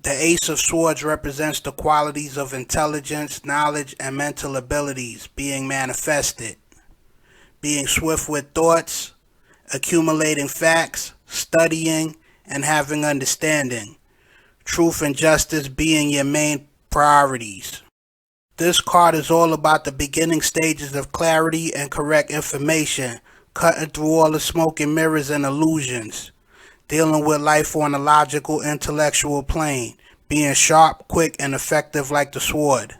The Ace of Swords represents the qualities of intelligence, knowledge, and mental abilities being manifested, being swift with thoughts, accumulating facts, studying, and having understanding. Truth and justice being your main priorities. This card is all about the beginning stages of clarity and correct information, cutting through all the smoke and mirrors and illusions, dealing with life on a logical, intellectual plane, being sharp, quick, and effective like the sword.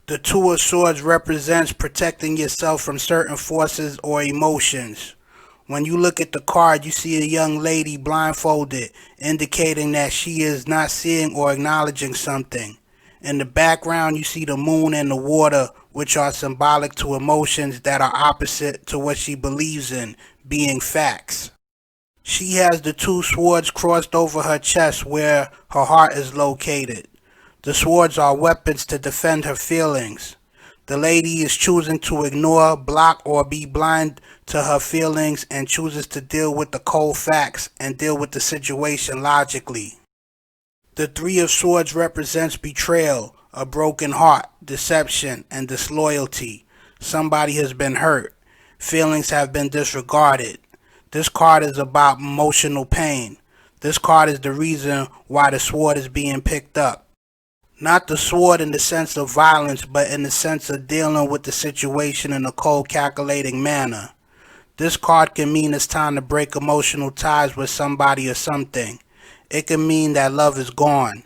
The Two of Swords represents protecting yourself from certain forces or emotions. When you look at the card, you see a young lady blindfolded, indicating that she is not seeing or acknowledging something. In the background, you see the moon and the water, which are symbolic to emotions that are opposite to what she believes in, being facts. She has the two swords crossed over her chest where her heart is located. The swords are weapons to defend her feelings. The lady is choosing to ignore, block, or be blind to her feelings and chooses to deal with the cold facts and deal with the situation logically. The Three of Swords represents betrayal, a broken heart, deception, and disloyalty. Somebody has been hurt. Feelings have been disregarded. This card is about emotional pain. This card is the reason why the sword is being picked up. Not the sword in the sense of violence, but in the sense of dealing with the situation in a cold, calculating manner. This card can mean it's time to break emotional ties with somebody or something. It can mean that love is gone.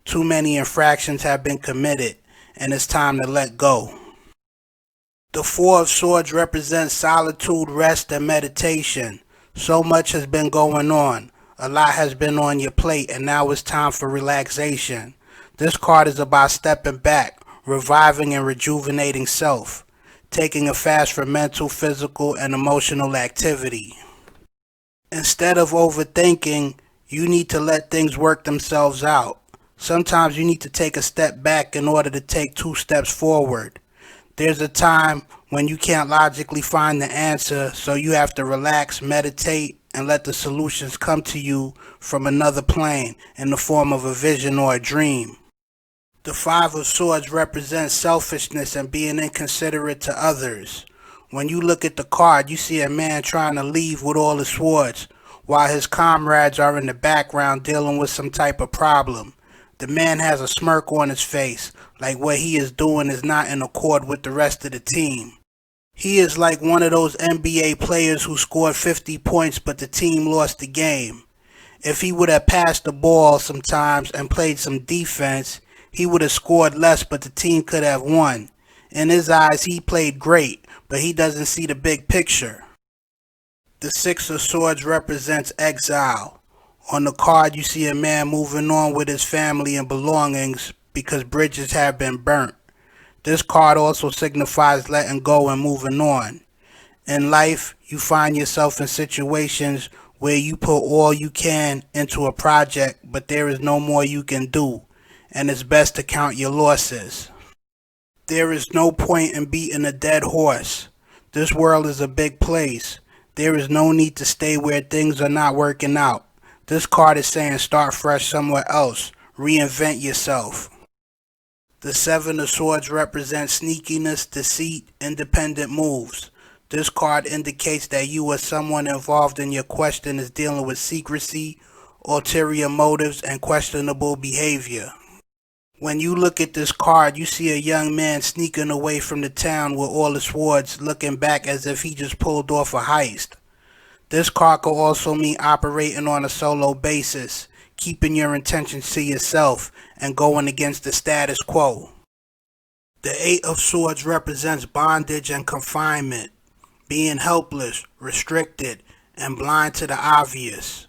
Too many infractions have been committed, and it's time to let go. The Four of Swords represents solitude, rest, and meditation. So much has been going on. A lot has been on your plate, and now it's time for relaxation. This card is about stepping back, reviving and rejuvenating self, taking a fast from mental, physical, and emotional activity. Instead of overthinking, you need to let things work themselves out. Sometimes you need to take a step back in order to take two steps forward. There's a time when you can't logically find the answer, so you have to relax, meditate, and let the solutions come to you from another plane in the form of a vision or a dream. The Five of Swords represents selfishness and being inconsiderate to others. When you look at the card, you see a man trying to leave with all his swords, while his comrades are in the background dealing with some type of problem. The man has a smirk on his face, like what he is doing is not in accord with the rest of the team. He is like one of those NBA players who scored 50 points but the team lost the game. If he would have passed the ball sometimes and played some defense, he would have scored less but the team could have won. In his eyes, he played great, but he doesn't see the big picture. The Six of Swords represents exile. On the card, you see a man moving on with his family and belongings because bridges have been burnt. This card also signifies letting go and moving on. In life, you find yourself in situations where you put all you can into a project, but there is no more you can do, and it's best to count your losses. There is no point in beating a dead horse. This world is a big place. There is no need to stay where things are not working out. This card is saying start fresh somewhere else. Reinvent yourself. The Seven of Swords represents sneakiness, deceit, independent moves. This card indicates that you or someone involved in your question is dealing with secrecy, ulterior motives, and questionable behavior. When you look at this card, you see a young man sneaking away from the town with all his swords, looking back as if he just pulled off a heist. This card could also mean operating on a solo basis, keeping your intentions to yourself, and going against the status quo. The Eight of Swords represents bondage and confinement, being helpless, restricted, and blind to the obvious.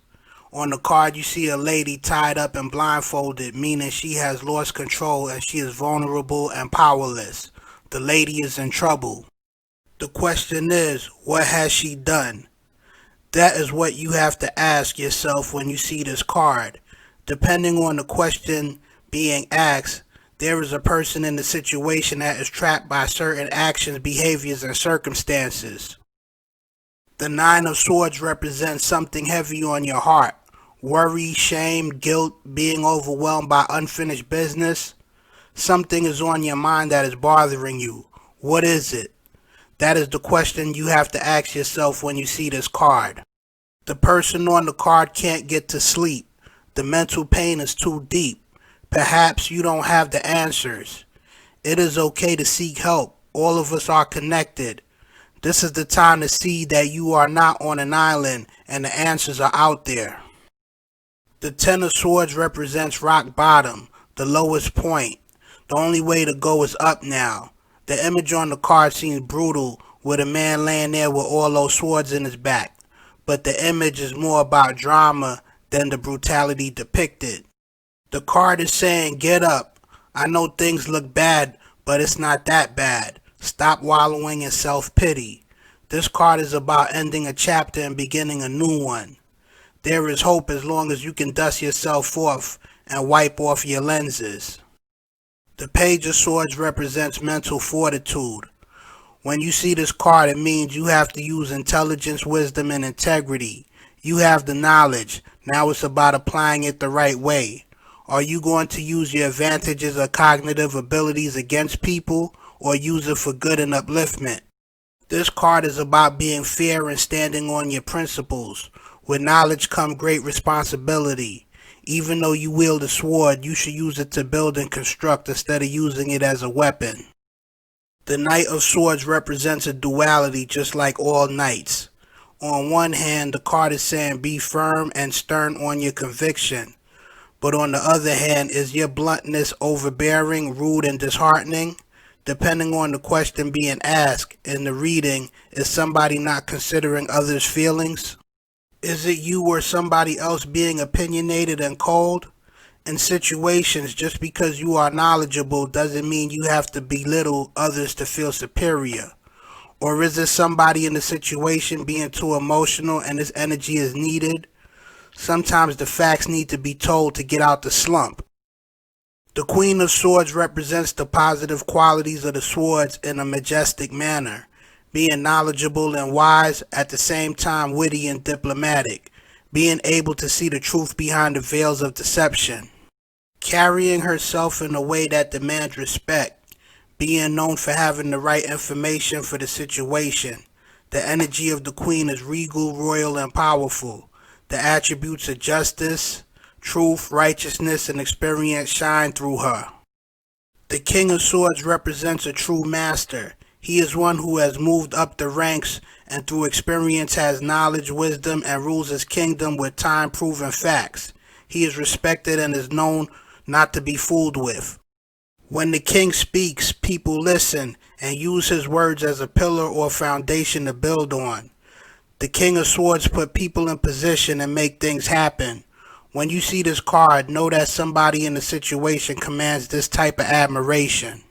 On the card, you see a lady tied up and blindfolded, meaning she has lost control and she is vulnerable and powerless. The lady is in trouble. The question is, what has she done? That is what you have to ask yourself when you see this card. Depending on the question being asked, there is a person in the situation that is trapped by certain actions, behaviors, and circumstances. The Nine of Swords represents something heavy on your heart. Worry, shame, guilt, being overwhelmed by unfinished business. Something is on your mind that is bothering you. What is it? That is the question you have to ask yourself when you see this card. The person on the card can't get to sleep. The mental pain is too deep. Perhaps you don't have the answers. It is okay to seek help. All of us are connected. This is the time to see that you are not on an island and the answers are out there. The Ten of Swords represents rock bottom, the lowest point. The only way to go is up now. The image on the card seems brutal, with a man laying there with all those swords in his back. But the image is more about drama than the brutality depicted. The card is saying, get up. I know things look bad, but it's not that bad. Stop wallowing in self-pity. This card is about ending a chapter and beginning a new one. There is hope as long as you can dust yourself off and wipe off your lenses. The Page of Swords represents mental fortitude. When you see this card, it means you have to use intelligence, wisdom, and integrity. You have the knowledge. Now it's about applying it the right way. Are you going to use your advantages or cognitive abilities against people, or use it for good and upliftment? This card is about being fair and standing on your principles. With knowledge comes great responsibility. Even though you wield a sword, you should use it to build and construct instead of using it as a weapon. The Knight of Swords represents a duality, just like all knights. On one hand, the card is saying be firm and stern on your conviction. But on the other hand, is your bluntness overbearing, rude, and disheartening? Depending on the question being asked in the reading, is somebody not considering others' feelings? Is it you or somebody else being opinionated and cold? In situations, just because you are knowledgeable doesn't mean you have to belittle others to feel superior. Or is it somebody in the situation being too emotional and this energy is needed? Sometimes the facts need to be told to get out the slump. The Queen of Swords represents the positive qualities of the swords in a majestic manner. Being knowledgeable and wise, at the same time witty and diplomatic, being able to see the truth behind the veils of deception, carrying herself in a way that demands respect, being known for having the right information for the situation. The energy of the Queen is regal, royal, and powerful. The attributes of justice, truth, righteousness, and experience shine through her. The King of Swords represents a true master. He is one who has moved up the ranks and through experience has knowledge, wisdom, and rules his kingdom with time-proven facts. He is respected and is known not to be fooled with. When the king speaks, people listen and use his words as a pillar or foundation to build on. The King of Swords put people in position and make things happen. When you see this card, know that somebody in the situation commands this type of admiration.